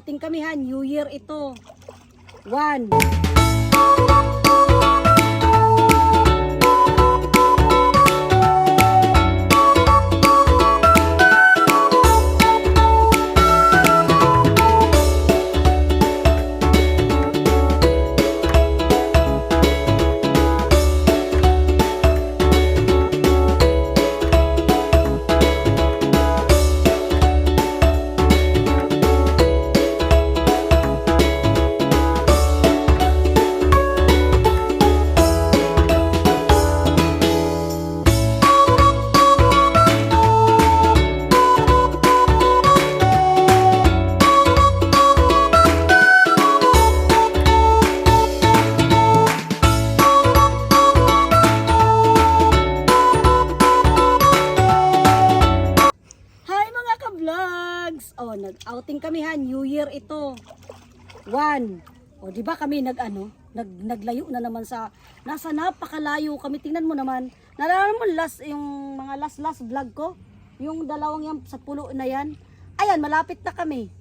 Outing kami ha, New Year ito. 1. Oh, nag-outing kami ha, New Year ito. 1. O, di ba kami naglayo na naman sa nasa napakalayo kami. Tingnan mo naman. Naalala mo yung mga last vlog ko, yung dalawang yan sa pulo na yan. Ayan, malapit na kami.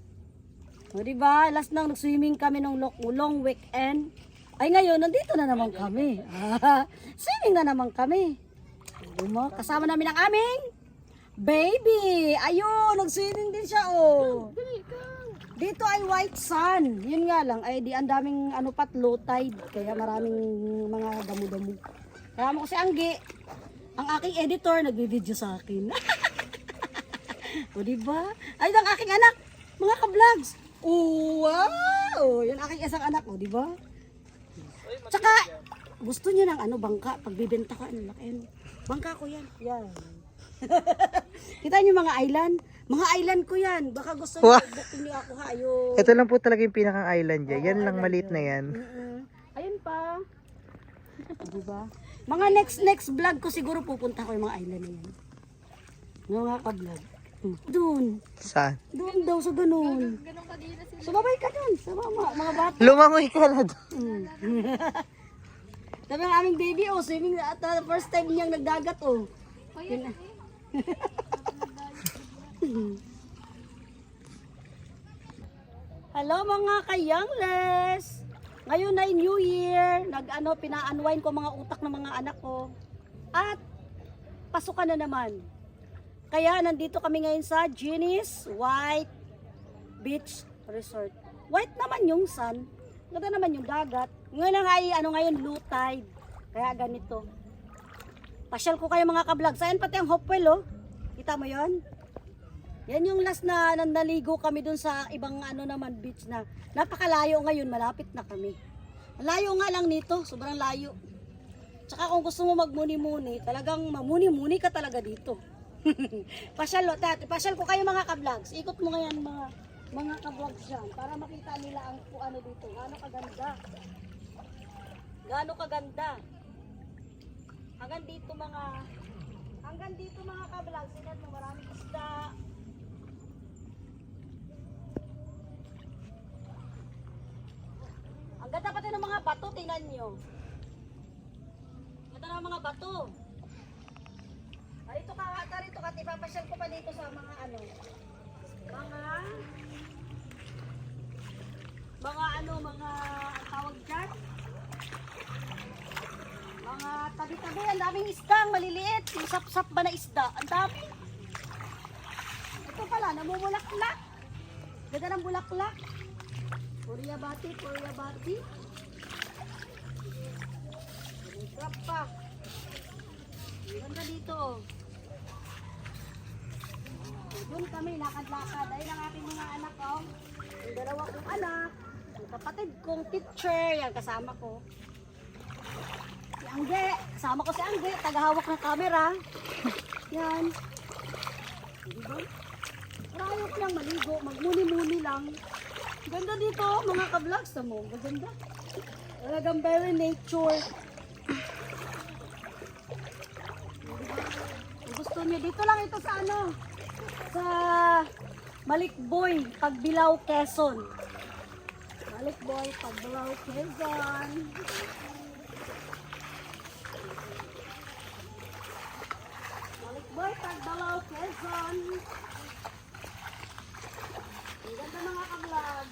O, di ba? Last nang nag-swimming kami nung long weekend. Ay, ngayon nandito na naman kami. Swimming na naman kami. Di mo? Kasama namin ang aming baby! Ayun, nag-swimming din siya, oh. Dito ay white sun. Yun nga lang, ay di ang daming low tide. Kaya maraming mga damo-damo. Kaya mo ko si Anggi, ang aking editor, nagbi-video sa akin. O, diba? Ay, ang aking anak, mga ka-vlogs. Oh, wow! Yan aking isang anak, o, diba? Tsaka, gusto niya ng bangka. Pagbibenta ko, laki. Bangka ko yan. Yan. Kita niyo mga island? Mga island ko yan. Baka gusto niyo booking niyo ako ha. Ayun. Ito lang po talaga yung pinakang island niya. Yan lang maliit na yan. Ayun pa. Diba? Mga next vlog ko siguro pupunta ko yung mga island na yan. Mga ka-vlog. Doon. Saan? Doon daw sa ganun. Sumabay ka doon. Sa mga bata. Lumangoy ka na doon. Sabi ng aming baby, oh, swimming at first time niyang nagdagat, oh. Hello mga ka-youngles! Ngayon ay New Year. Pina-unwind ko mga utak ng mga anak ko. At pasukan na naman. Kaya nandito kami ngayon sa Genius White Beach Resort. White naman yung sun. Ganda naman yung dagat. Ngayon ay ngayon low tide. Kaya ganito. Pasyal ko kayo mga ka-vlog. Saan pati ang Hopewell, oh. Kita mo yon? Yan yung last na naligo kami dun sa ibang naman beach na napakalayo ngayon. Malapit na kami. Layo nga lang nito. Sobrang layo. Tsaka kung gusto mo magmuni-muni, talagang mamuni-muni ka talaga dito. Pasyal ko kayo mga ka-vlogs. Ikot mo ngayon mga ka-vlogs dyan para makita nila ang dito. Gaano kaganda. Gaano kaganda. Hanggang dito mga ka-vlog, sinan mo maraming isda. Ang ganda pati ng mga bato, tingnan nyo. Ganda ng mga bato. Dito ka, ipapasyal ko pa dito sa mga mga tawag dyan. Mga tabi-tabi, ang daming isda, ang maliliit. Yung sap-sap ba na isda? Ang dami. Ito pala, namumulaklak. Ganda ng bulaklak. Kuryabati. Crab pa. Ganda dito. Doon kami, lakad-lakad. Ayun ang aking mga anak, oh. Yung dalawa kong anak. Yung kapatid kong teacher. Yan, kasama ko. Angge, kasama ko si Angge, tagahawak ng camera. Yan. Diba? Marayok lang maligo, magmuni-muni lang. Ganda dito, mga ka-vlogs mo. Maganda. Talagang very nature. Diba? Gusto niyo, dito lang ito sa sa Malikboy, Pagbilao, Quezon. Malikboy, Pagbilao, Quezon. Boy, Pagbilao, Quezon. Ang ganda mga ka-vlog.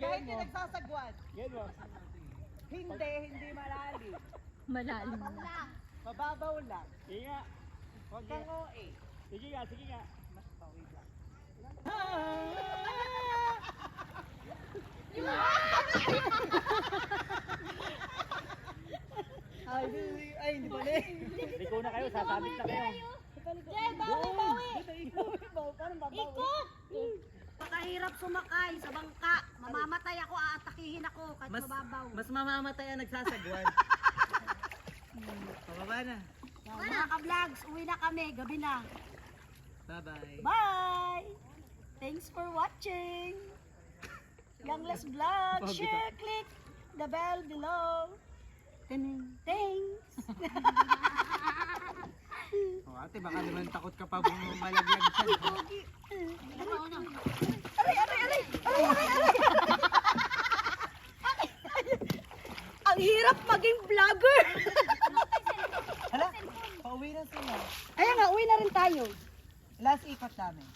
Kahit hindi nagsasagwan. Hindi malalim. Malalim. Mababaw lang. Sige nga. Huwag kang OA. Sige nga, sige nga. Ay, hindi ba na Liko na kayo, sasabit na kayo. Jay, bawi! Ikot! Pakahirap sumakay sa bangka. Mamamatay ako, aatakihin ako kahit mababaw. Mas mamamatay ang nagsasagwan. Pababa na. Mga ka-vlogs, uwi na kami. Gabi na. Bye-bye. Bye! Thanks for watching. Youngless Vlog. Share, click the bell below. Thanks. Oh, ate, baka naman takot ka pa bumalaglag siya. Aray! Ang hirap maging vlogger. Hala, pauwi na sila. Ayan nga, uwi na rin tayo. Last ikot namin.